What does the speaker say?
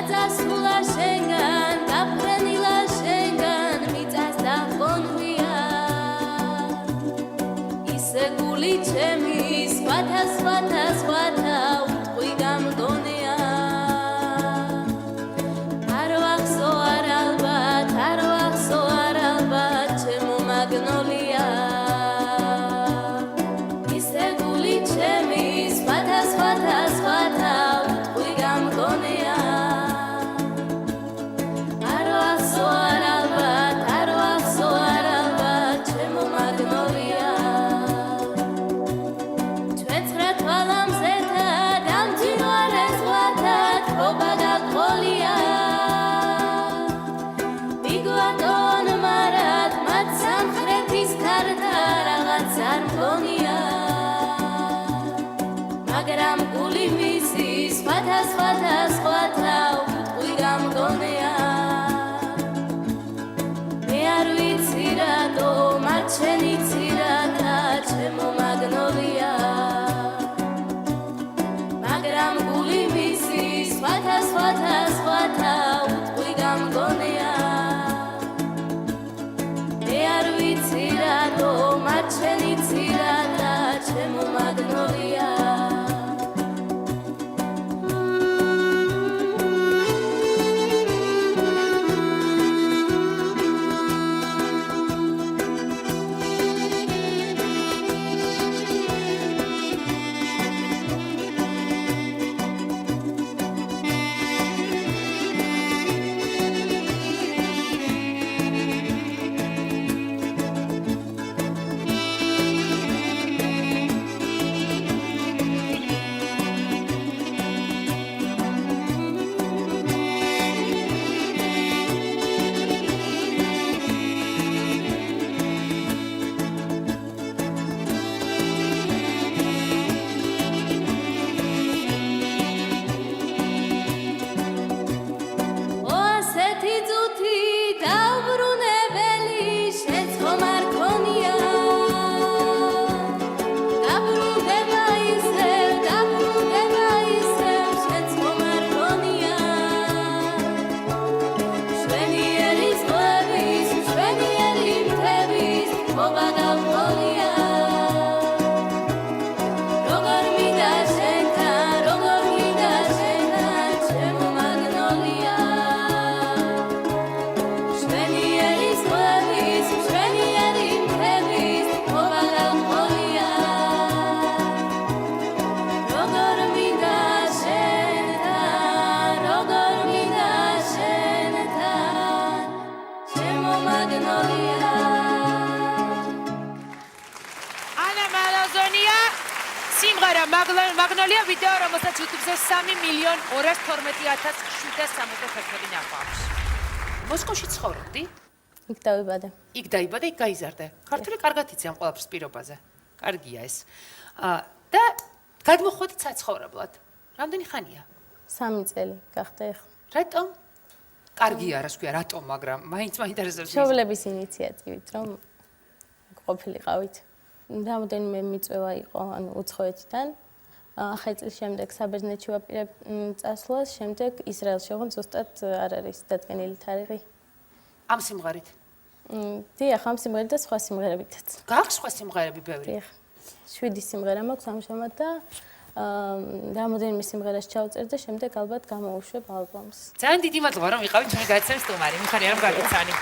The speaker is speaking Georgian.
გაწასულა შენგან გაფრენილა შენგან მიწას დაგონვია ისე გული ჩემი სხვათა უტყვი გამგონია არ ვახსო არ ალბათ ჩემო მაგნოლია ისე გული ჩემი სხვათა უტყვი გამგონია არ ვახსო არ ალბათ ჩემო მაგნოლია ჩვენ ცხრა თვალამზეთა დამძინვარე ზღვათა თბობა გაგყოლია მიგვატონ მარად მათ სამხრეთის ქართა რაღაც არ მგონია მაგრამ გული მისი სხვათა უტყვი გამგონია მე არ ვიცი რატო მათ შენი ცირათა ჩემო მაგნოლია მაგრამ გული მისი სხვათა უტყვი გამგონია მე არ ვიცი რატო მათ შენი ცირათა ჩემო მაგნოლია მაგნოლია ვიდეო, რომელსაც YouTube-ზე 3.212.761 ნახვა აქვს. მოსკოვში ცხოვრობდი? იქ დავიბადე. იქ დაიბადე, იქ გაიზარდე. ქართული კარგად იცი ამ ყველაფრის პირობაზე. კარგია ეს. და გადმოხვედი საცხოვრებლად. რამდენი ხანია? 3 წელი გახდა ეხლა. რატომ? კარგია, რას ქვია, რატომ, მაგრამ მაინც მაინტერესებს. მშობლების ინიციატივით, რომ ყოფილიყავით. რამოდენიმე მიწვევა იყო, ანუ უცხოეთიდან. 9 წლის შემდეგ საბერძნეთში ვაპირებ წასვლას, შემდეგ ისრაელში, ოღონდ ზუსტად არ არის დადგენილი თარიღი. ამ სიმღერით? დიახ, ამ სიმღერით და სხვა სიმღერებითაც. გაქვს სხვა სიმღერები ბევრი? დიახ. 7 სიმღერა მაქვს ამჟამად და რამოდენიმე სიმღერას ჩავწერ და შემდეგ ალბათ გამოვუშვებ ალბომს. ძალიან დიდი მადლობა რომ ვიყავით ჩვენი გადაცემის სტუმარი. მიხარია რომ გაგვიცანი.